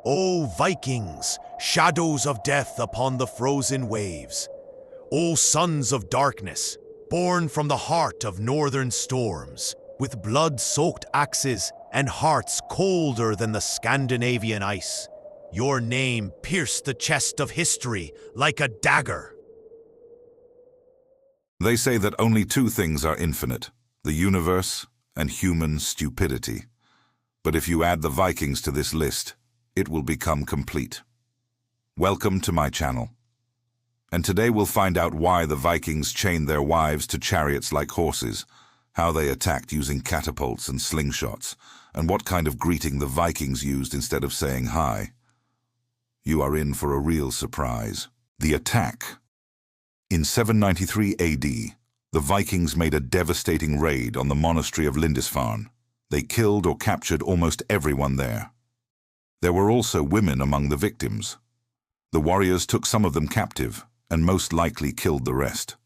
O Vikings, shadows of death upon the frozen waves. O sons of darkness, born from the heart of northern storms, with blood-soaked axes and hearts colder than the Scandinavian ice. Your name pierced the chest of history like a dagger. They say that only two things are infinite, the universe and human stupidity. But if you add the Vikings to this list, it will become complete. Welcome to my channel. And today we'll find out why the Vikings chained their wives to chariots like horses, how they attacked using catapults and slingshots, and what kind of greeting the Vikings used instead of saying hi. You are in for a real surprise. The attack. In 793 AD, the Vikings made a devastating raid on the monastery of Lindisfarne. They killed or captured almost everyone there. There were also women among the victims. The warriors took some of them captive and most likely killed the rest.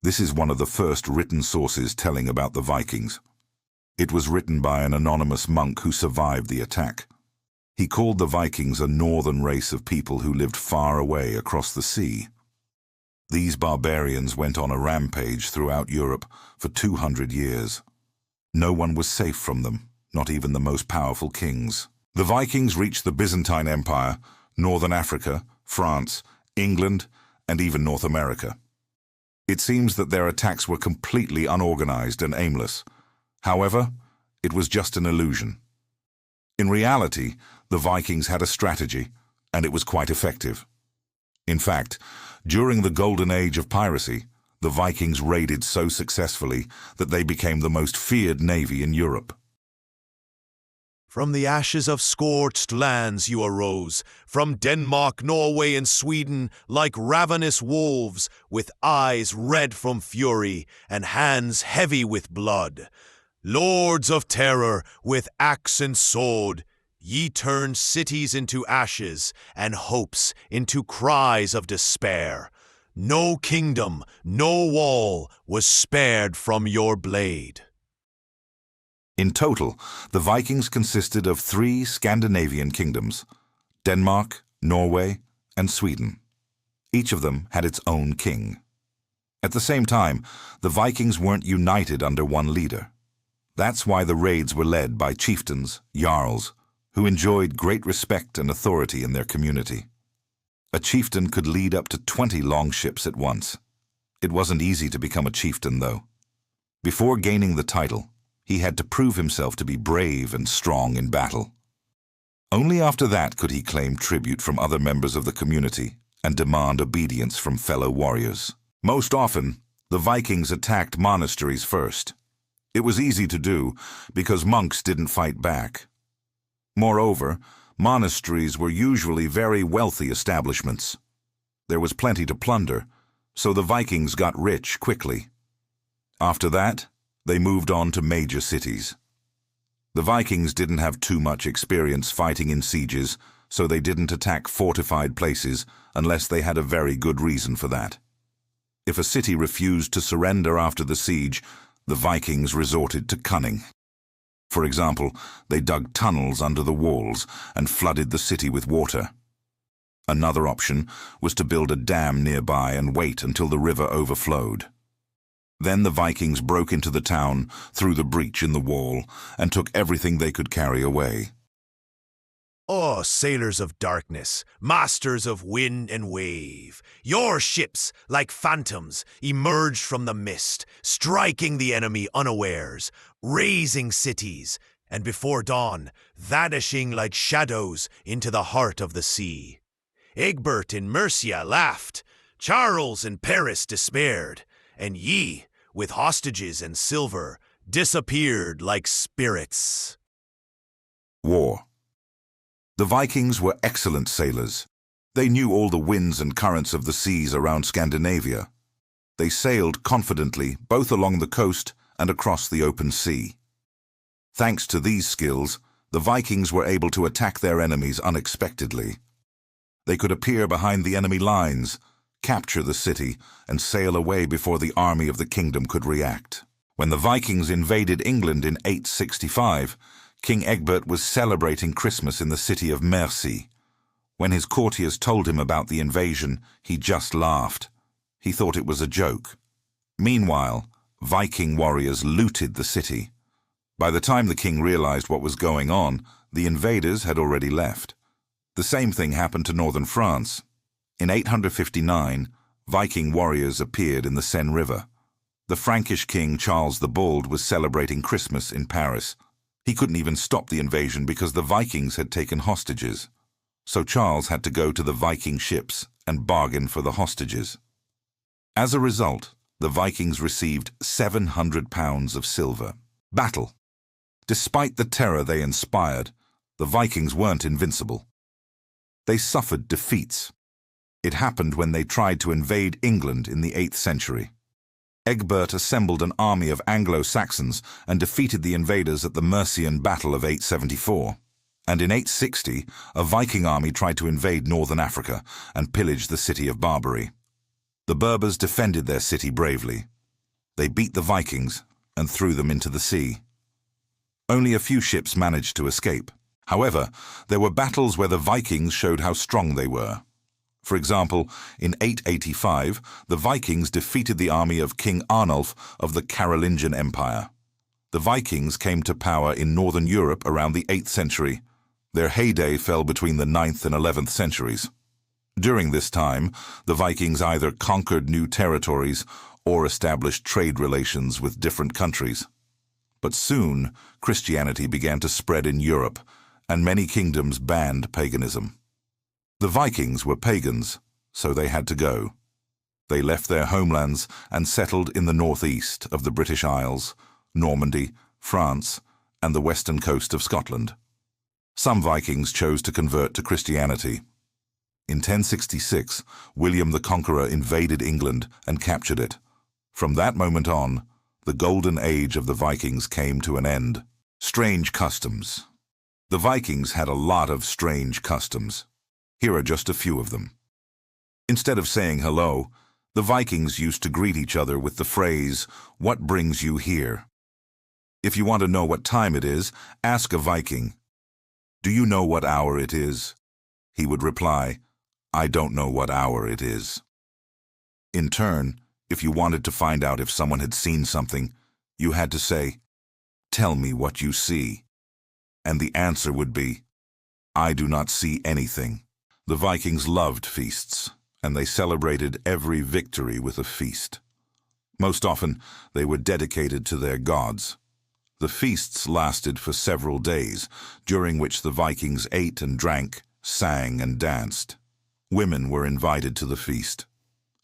This is one of the first written sources telling about the Vikings. It was written by an anonymous monk who survived the attack. He called the Vikings a northern race of people who lived far away across the sea. These barbarians went on a rampage throughout Europe for 200 years. No one was safe from them, not even the most powerful kings. The Vikings reached the Byzantine Empire, northern Africa, France, England, and even North America. It seems that their attacks were completely unorganized and aimless. However, it was just an illusion. In reality, the Vikings had a strategy, and it was quite effective. In fact, during the golden age of piracy, the Vikings raided so successfully that they became the most feared navy in Europe. From the ashes of scorched lands you arose, from Denmark, Norway, and Sweden, like ravenous wolves, with eyes red from fury and hands heavy with blood. Lords of terror, with axe and sword, ye turned cities into ashes and hopes into cries of despair. No kingdom, no wall was spared from your blade. In total, the Vikings consisted of 3 Scandinavian kingdoms: Denmark, Norway, and Sweden. Each of them had its own king. At the same time, the Vikings weren't united under one leader. That's why the raids were led by chieftains, jarls, who enjoyed great respect and authority in their community. A chieftain could lead up to 20 longships at once. It wasn't easy to become a chieftain, though. Before gaining the title, he had to prove himself to be brave and strong in battle. Only after that could he claim tribute from other members of the community and demand obedience from fellow warriors. Most often, the Vikings attacked monasteries first. It was easy to do because monks didn't fight back. Moreover, monasteries were usually very wealthy establishments. There was plenty to plunder, so the Vikings got rich quickly. After that, they moved on to major cities. The Vikings didn't have too much experience fighting in sieges, so they didn't attack fortified places unless they had a very good reason for that. If a city refused to surrender after the siege, the Vikings resorted to cunning. For example, they dug tunnels under the walls and flooded the city with water. Another option was to build a dam nearby and wait until the river overflowed. Then the Vikings broke into the town through the breach in the wall and took everything they could carry away. O sailors of darkness, masters of wind and wave, your ships, like phantoms, emerged from the mist, striking the enemy unawares, razing cities, and before dawn, vanishing like shadows into the heart of the sea. Egbert in Mercia laughed, Charles in Paris despaired, and ye, with hostages and silver, disappeared like spirits. War. The Vikings were excellent sailors. They knew all the winds and currents of the seas around Scandinavia. They sailed confidently both along the coast and across the open sea. Thanks to these skills, the Vikings were able to attack their enemies unexpectedly. They could appear behind the enemy lines, capture the city, and sail away before the army of the kingdom could react. When the Vikings invaded England in 865, King Egbert was celebrating Christmas in the city of Mercy. When his courtiers told him about the invasion, he just laughed. He thought it was a joke. Meanwhile, Viking warriors looted the city. By the time the king realized what was going on, the invaders had already left. The same thing happened to northern France. In 859, Viking warriors appeared in the Seine River. The Frankish king Charles the Bald was celebrating Christmas in Paris. He couldn't even stop the invasion because the Vikings had taken hostages. So Charles had to go to the Viking ships and bargain for the hostages. As a result, the Vikings received 700 pounds of silver. Battle. Despite the terror they inspired, the Vikings weren't invincible. They suffered defeats. It happened when they tried to invade England in the 8th century. Egbert assembled an army of Anglo-Saxons and defeated the invaders at the Mercian Battle of 874. And in 860, a Viking army tried to invade northern Africa and pillage the city of Barbary. The Berbers defended their city bravely. They beat the Vikings and threw them into the sea. Only a few ships managed to escape. However, there were battles where the Vikings showed how strong they were. For example, in 885, the Vikings defeated the army of King Arnulf of the Carolingian Empire. The Vikings came to power in northern Europe around the 8th century. Their heyday fell between the 9th and 11th centuries. During this time, the Vikings either conquered new territories or established trade relations with different countries. But soon, Christianity began to spread in Europe, and many kingdoms banned paganism. The Vikings were pagans, so they had to go. They left their homelands and settled in the northeast of the British Isles, Normandy, France, and the western coast of Scotland. Some Vikings chose to convert to Christianity. In 1066, William the Conqueror invaded England and captured it. From that moment on, the golden age of the Vikings came to an end. Strange customs. The Vikings had a lot of strange customs. Here are just a few of them. Instead of saying hello, the Vikings used to greet each other with the phrase, "What brings you here?" If you want to know what time it is, ask a Viking, "Do you know what hour it is?" He would reply, "I don't know what hour it is." In turn, if you wanted to find out if someone had seen something, you had to say, "Tell me what you see." And the answer would be, "I do not see anything." The Vikings loved feasts, and they celebrated every victory with a feast. Most often, they were dedicated to their gods. The feasts lasted for several days, during which the Vikings ate and drank, sang and danced. Women were invited to the feast.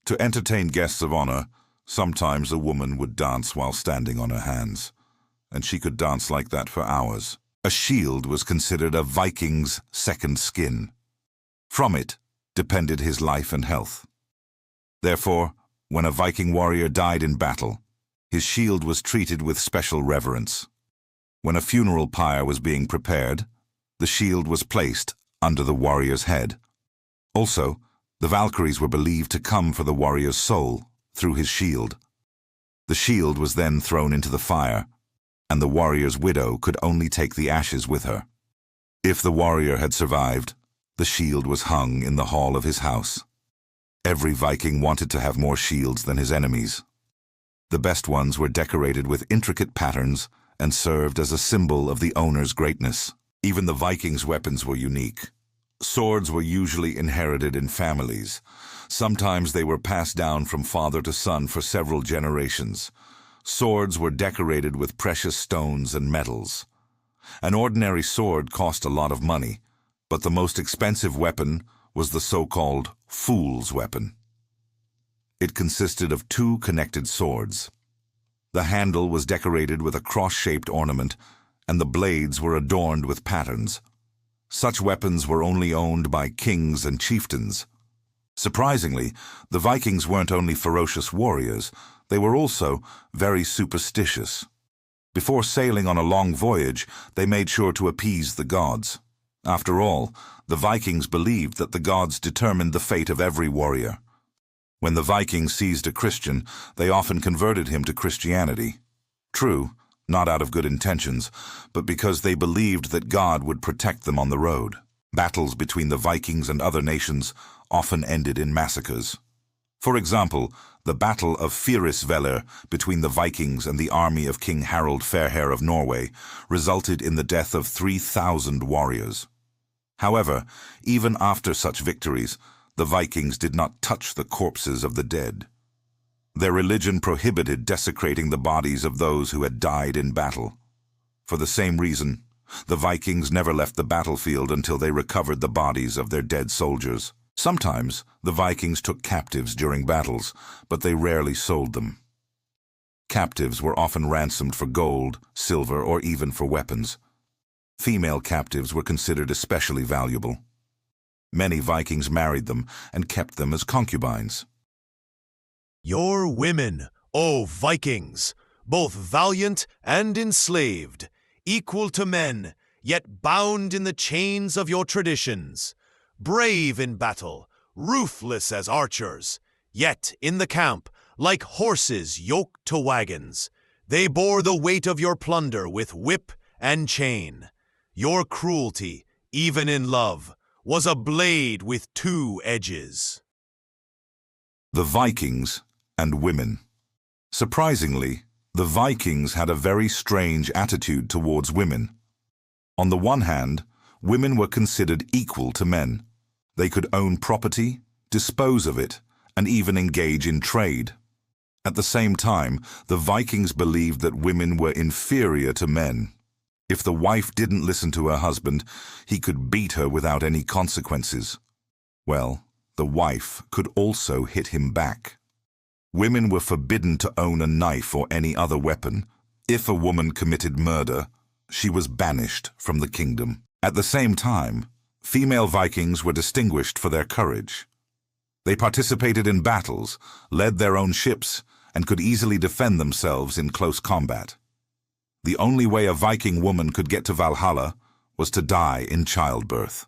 To entertain guests of honor, sometimes a woman would dance while standing on her hands, and she could dance like that for hours. A shield was considered a Viking's second skin. From it depended his life and health. Therefore, when a Viking warrior died in battle, his shield was treated with special reverence. When a funeral pyre was being prepared, the shield was placed under the warrior's head. Also, the Valkyries were believed to come for the warrior's soul through his shield. The shield was then thrown into the fire, and the warrior's widow could only take the ashes with her. If the warrior had survived, the shield was hung in the hall of his house. Every Viking wanted to have more shields than his enemies. The best ones were decorated with intricate patterns and served as a symbol of the owner's greatness. Even the Vikings' weapons were unique. Swords were usually inherited in families. Sometimes they were passed down from father to son for several generations. Swords were decorated with precious stones and metals. An ordinary sword cost a lot of money, but the most expensive weapon was the so-called fool's weapon. It consisted of two connected swords. The handle was decorated with a cross-shaped ornament, and the blades were adorned with patterns. Such weapons were only owned by kings and chieftains. Surprisingly, the Vikings weren't only ferocious warriors, they were also very superstitious. Before sailing on a long voyage, they made sure to appease the gods. After all, the Vikings believed that the gods determined the fate of every warrior. When the Vikings seized a Christian, they often converted him to Christianity. True, not out of good intentions, but because they believed that God would protect them on the road. Battles between the Vikings and other nations often ended in massacres. For example, the Battle of Fýrisvellir between the Vikings and the army of King Harald Fairhair of Norway resulted in the death of 3,000 warriors. However, even after such victories, the Vikings did not touch the corpses of the dead. Their religion prohibited desecrating the bodies of those who had died in battle. For the same reason, the Vikings never left the battlefield until they recovered the bodies of their dead soldiers. Sometimes, the Vikings took captives during battles, but they rarely sold them. Captives were often ransomed for gold, silver, or even for weapons. Female captives were considered especially valuable. Many Vikings married them and kept them as concubines. Your women, O Vikings, both valiant and enslaved, equal to men, yet bound in the chains of your traditions, brave in battle, ruthless as archers, yet in the camp, like horses yoked to wagons, they bore the weight of your plunder with whip and chain. Your cruelty, even in love, was a blade with two edges. The Vikings and women. Surprisingly, the Vikings had a very strange attitude towards women. On the one hand, women were considered equal to men. They could own property, dispose of it, and even engage in trade. At the same time, the Vikings believed that women were inferior to men. If the wife didn't listen to her husband, he could beat her without any consequences. Well, the wife could also hit him back. Women were forbidden to own a knife or any other weapon. If a woman committed murder, she was banished from the kingdom. At the same time, female Vikings were distinguished for their courage. They participated in battles, led their own ships, and could easily defend themselves in close combat. The only way a Viking woman could get to Valhalla was to die in childbirth.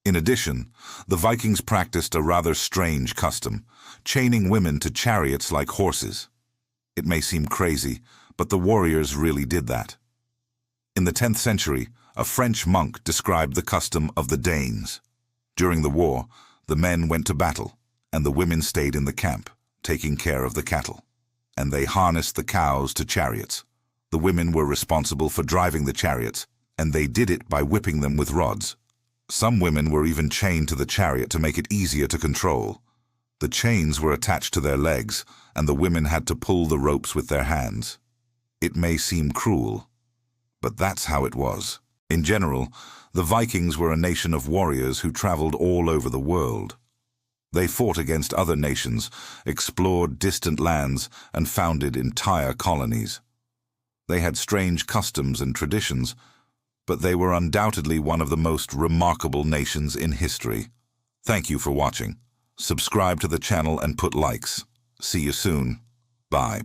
In addition, the Vikings practiced a rather strange custom, chaining women to chariots like horses. It may seem crazy, but the warriors really did that. In the 10th century, a French monk described the custom of the Danes. During the war, the men went to battle, and the women stayed in the camp, taking care of the cattle. And they harnessed the cows to chariots. The women were responsible for driving the chariots, and they did it by whipping them with rods. Some women were even chained to the chariot to make it easier to control. The chains were attached to their legs, and the women had to pull the ropes with their hands. It may seem cruel, but that's how it was. In general, the Vikings were a nation of warriors who traveled all over the world. They fought against other nations, explored distant lands, and founded entire colonies. They had strange customs and traditions, but they were undoubtedly one of the most remarkable nations in history. Thank you for watching. Subscribe to the channel and put likes. See you soon. Bye.